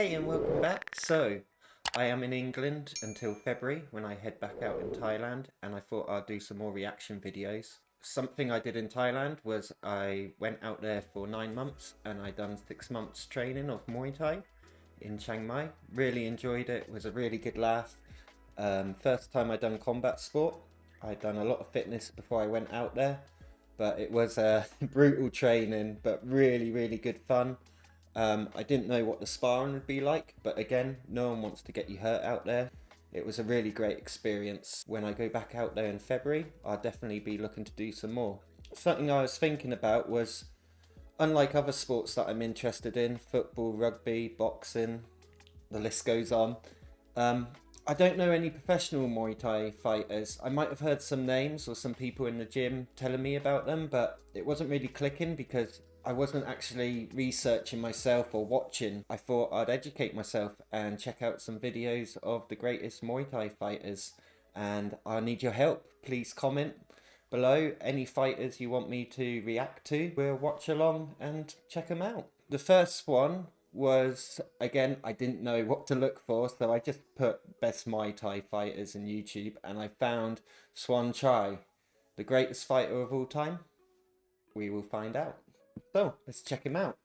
Hey and welcome back. So, I am in England until February when I head back out in Thailand, and I thought I'd do some more reaction videos. Something I did in Thailand was I went out there for 9 months and I done 6 months training of Muay Thai in Chiang Mai. Really enjoyed it. It was a really good laugh. First time I done combat sport. I'd done a lot of fitness before I went out there, but it was a brutal training, but really good fun. I didn't know what the sparring would be like, but again, no one wants to get you hurt out there. It was a really great experience. When I go back out there in February, I'll definitely be looking to do some more. Something I was thinking about was, unlike other sports that I'm interested in, football, rugby, boxing, the list goes on, I don't know any professional Muay Thai fighters. I might have heard some names or some people in the gym telling me about them, but it wasn't really clicking because I wasn't actually researching myself or watching. I thought I'd educate myself and check out some videos of the greatest Muay Thai fighters, and I need your help. Please comment below any fighters you want me to react to. We'll watch along and check them out. The first one was, again, I didn't know what to look for, so I just put best Muay Thai fighters in YouTube and I found Saenchai, the greatest fighter of all time. We will find out. So, let's check him out.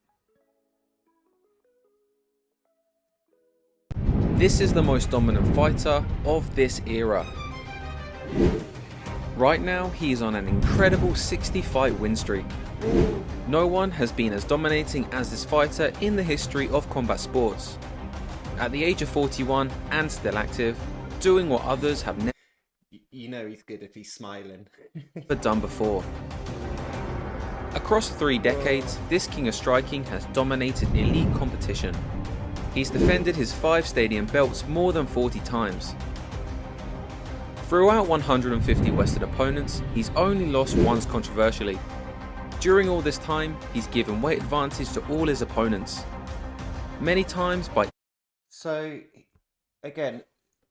This is the most dominant fighter of this era. Right now, he is on an incredible 60-fight win streak. No one has been as dominating as this fighter in the history of combat sports. At the age of 41 and still active, doing what others have never You know he's good if he's smiling. done before. Across 3 decades, this king of striking has dominated elite competition. He's defended his 5 stadium belts more than 40 times. Throughout 150 Western opponents, he's only lost once controversially. During all this time, he's given weight advantage to all his opponents. Many times by... So, again,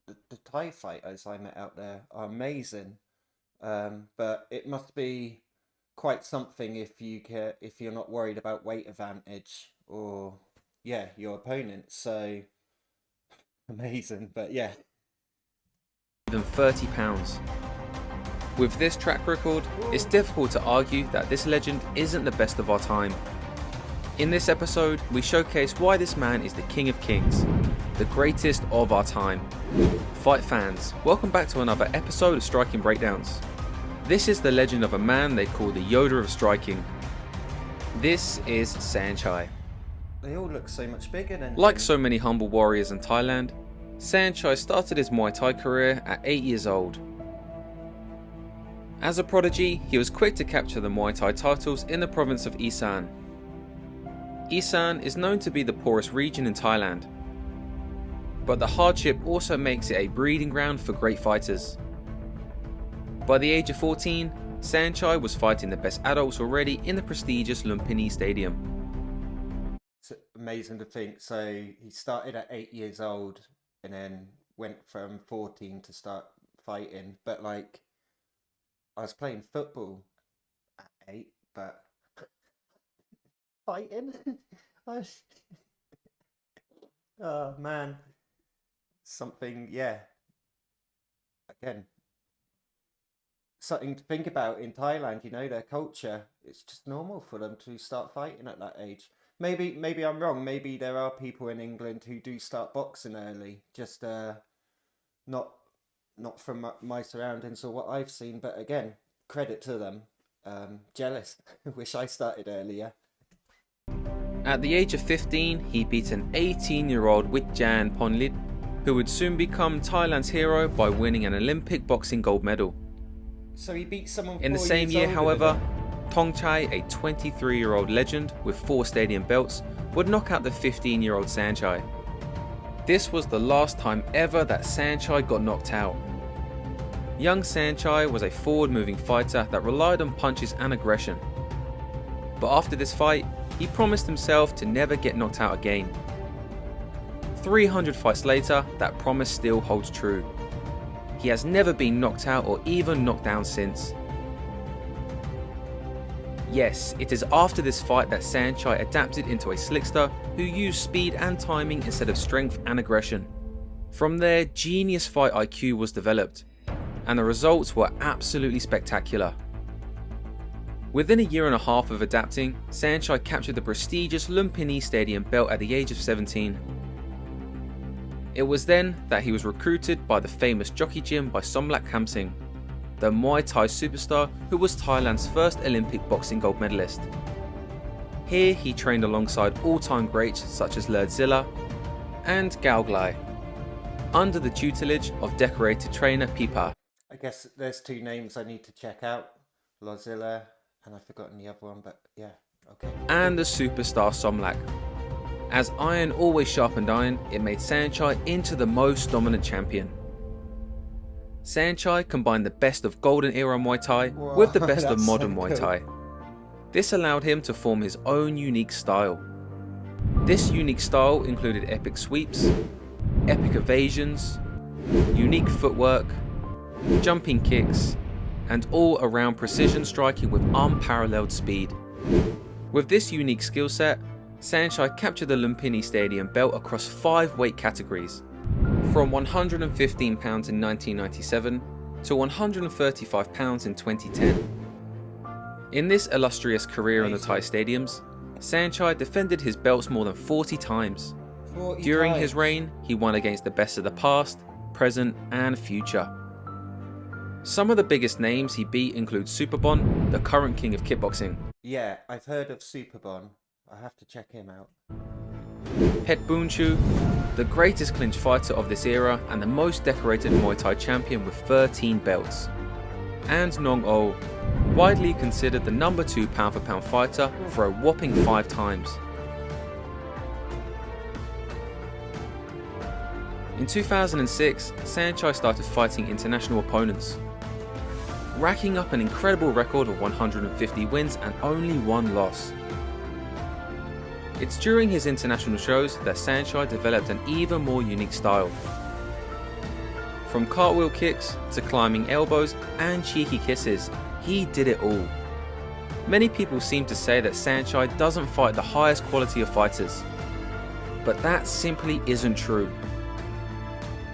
the Thai fighters I met out there are amazing. But it must be quite something if you're not worried about weight advantage or your opponent. So amazing, but yeah. Than 30 pounds. With this track record, it's difficult to argue that this legend isn't the best of our time. In this episode, we showcase why this man is the king of kings, the greatest of our time. Fight fans, welcome back to another episode of Striking Breakdowns. This is the legend of a man they call the Yoda of striking. This is Saenchai. They all look so much bigger than Like him. so many humble warriors in Thailand, Saenchai started his Muay Thai career at 8 years old. As a prodigy, he was quick to capture the Muay Thai titles in the province of Isan. Isan is known to be the poorest region in Thailand, but the hardship also makes it a breeding ground for great fighters. By the age of 14, Saenchai was fighting the best adults already in the prestigious Lumpini Stadium. It's amazing to think. So he started at 8 years old and then went from 14 to start fighting. But like, I was playing football at 8, but fighting? Oh man. Something, yeah. Again, something to think about in Thailand, their culture. It's just normal for them to start fighting at that age. Maybe I'm wrong. Maybe there are people in England who do start boxing early. Just not from my surroundings or what I've seen. But again, credit to them. Jealous. Wish I started earlier. At the age of 15, he beat an 18-year-old Witjan Ponlit, who would soon become Thailand's hero by winning an Olympic boxing gold medal. So he beat someone In the 4 same years year, older however, than him. Thongchai, a 23-year-old legend with 4 stadium belts, would knock out the 15-year-old Saenchai. This was the last time ever that Saenchai got knocked out. Young Saenchai was a forward-moving fighter that relied on punches and aggression. But after this fight, he promised himself to never get knocked out again. 300 fights later, that promise still holds true. He has never been knocked out or even knocked down since. Yes, it is after this fight that Saenchai adapted into a slickster who used speed and timing instead of strength and aggression. From there, genius fight IQ was developed, and the results were absolutely spectacular. Within a year and a half of adapting, Saenchai captured the prestigious Lumpini Stadium belt at the age of 17. It was then that he was recruited by the famous jockey gym by Somlak Kamsing, the Muay Thai superstar who was Thailand's first Olympic boxing gold medalist. Here he trained alongside all-time greats such as Lerdzilla and Gaoglai, under the tutelage of decorated trainer Pipa. I guess there's two names I need to check out. Lerdzilla, and I've forgotten the other one, but yeah, okay. And the superstar Somlak. As iron always sharpened iron, it made Saenchai into the most dominant champion. Saenchai combined the best of golden era Muay Thai with the best of modern Muay Thai. This allowed him to form his own unique style. This unique style included epic sweeps, epic evasions, unique footwork, jumping kicks, and all-around precision striking with unparalleled speed. With this unique skill set, Saenchai captured the Lumpini Stadium belt across 5 weight categories, from 115 pounds in 1997 to 135 pounds in 2010. In this illustrious career in the Thai stadiums, Saenchai defended his belts more than 40 times. During his reign, he won against the best of the past, present, and future. Some of the biggest names he beat include Superbon, the current king of kickboxing. Yeah, I've heard of Superbon. I have to check him out. Pet Boonchu, the greatest clinch fighter of this era and the most decorated Muay Thai champion with 13 belts. And Nong O, widely considered the number 2 pound-for-pound fighter for a whopping 5 times. In 2006, Saenchai started fighting international opponents, racking up an incredible record of 150 wins and only 1 loss. It's during his international shows that Saenchai developed an even more unique style. From cartwheel kicks to climbing elbows and cheeky kisses, he did it all. Many people seem to say that Saenchai doesn't fight the highest quality of fighters, but that simply isn't true.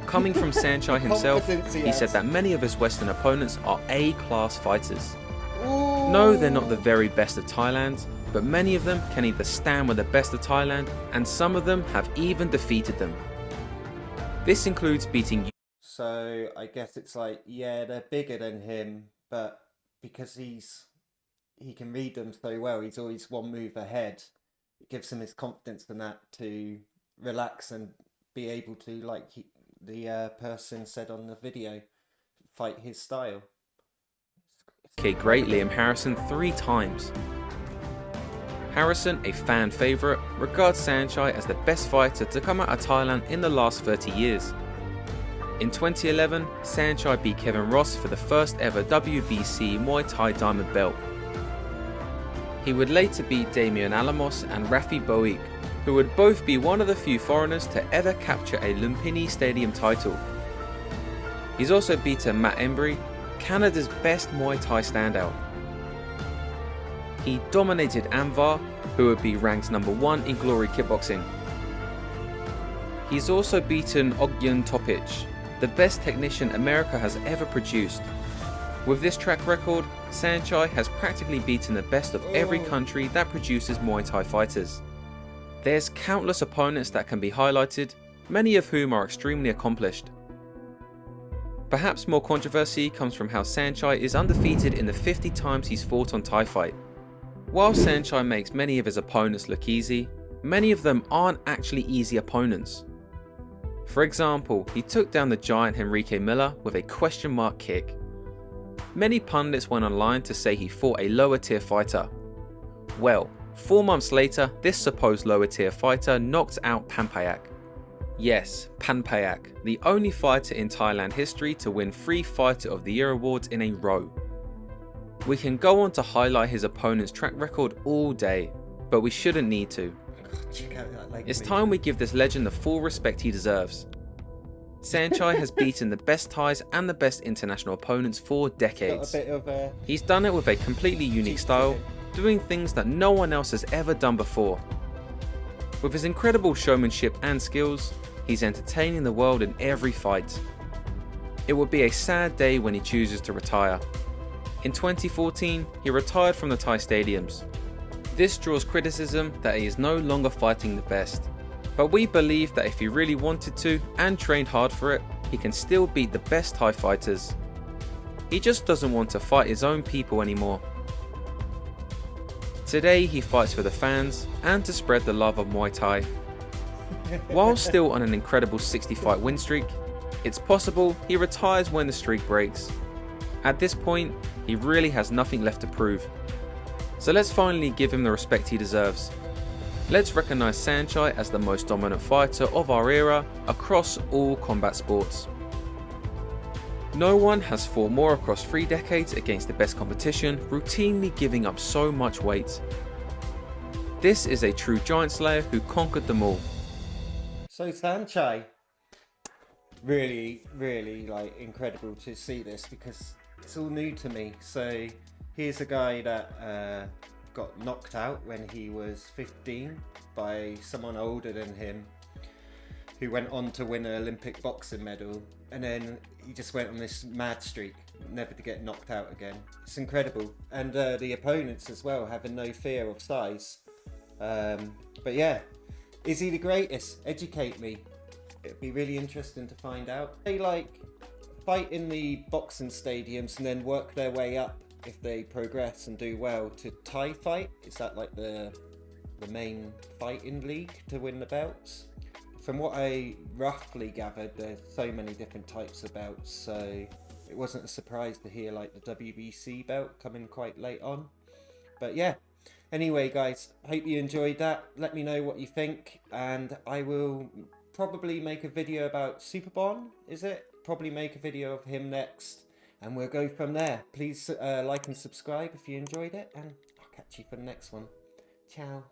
Coming from Saenchai himself, he said that many of his Western opponents are A-class fighters. No, they're not the very best of Thailand, but many of them can either stand with the best of Thailand, and some of them have even defeated them. This includes beating. So I guess it's like, yeah, they're bigger than him, but because he can read them so well, he's always one move ahead. It gives him his confidence in that to relax and be able to, like the person said on the video, fight his style. Great Liam Harrison 3 times. Harrison, a fan favourite, regards Saenchai as the best fighter to come out of Thailand in the last 30 years. In 2011, Saenchai beat Kevin Ross for the first ever WBC Muay Thai Diamond Belt. He would later beat Damian Alamos and Rafi Boik, who would both be one of the few foreigners to ever capture a Lumpini Stadium title. He's also beaten Matt Embry, Canada's best Muay Thai standout. He dominated Anvar, who would be ranked number 1 in Glory Kickboxing. He's also beaten Ognjen Topic, the best technician America has ever produced. With this track record, Saenchai has practically beaten the best of every country that produces Muay Thai fighters. There's countless opponents that can be highlighted, many of whom are extremely accomplished. Perhaps more controversy comes from how Saenchai is undefeated in the 50 times he's fought on Thai Fight. While Saenchai makes many of his opponents look easy, many of them aren't actually easy opponents. For example, he took down the giant Henrique Miller with a question mark kick. Many pundits went online to say he fought a lower tier fighter. Well, 4 months later, this supposed lower tier fighter knocked out Pampayak. Yes, Pampayak, the only fighter in Thailand history to win 3 Fighter of the Year awards in a row. We can go on to highlight his opponent's track record all day, but we shouldn't need to. It's time we give this legend the full respect he deserves. Saenchai has beaten the best Thais and the best international opponents for decades. He's done it with a completely unique style, doing things that no one else has ever done before. With his incredible showmanship and skills, he's entertaining the world in every fight. It would be a sad day when he chooses to retire. In 2014, he retired from the Thai stadiums. This draws criticism that he is no longer fighting the best, but we believe that if he really wanted to and trained hard for it, he can still beat the best Thai fighters. He just doesn't want to fight his own people anymore. Today he fights for the fans and to spread the love of Muay Thai. While still on an incredible 60-fight win streak, it's possible he retires when the streak breaks. At this point, he really has nothing left to prove. So let's finally give him the respect he deserves. Let's recognise Saenchai as the most dominant fighter of our era across all combat sports. No one has fought more across 3 decades against the best competition, routinely giving up so much weight. This is a true giant slayer who conquered them all. So Saenchai, really like incredible to see this because it's all new to me. So here's a guy that got knocked out when he was 15 by someone older than him, who went on to win an Olympic boxing medal, and then he just went on this mad streak, never to get knocked out again. It's incredible. And the opponents as well, having no fear of size. But yeah, is he the greatest? Educate me. It'd be really interesting to find out. They like fight in the boxing stadiums and then work their way up if they progress and do well to Thai fight. Is that like the main fighting league to win the belts? From what I roughly gathered, there's so many different types of belts, so it wasn't a surprise to hear like the WBC belt coming quite late on. But yeah, anyway guys, hope you enjoyed that. Let me know what you think, and I will probably make a video about Superbon, is it? Probably make a video of him next, and we'll go from there. Please like and subscribe if you enjoyed it, and I'll catch you for the next one. Ciao.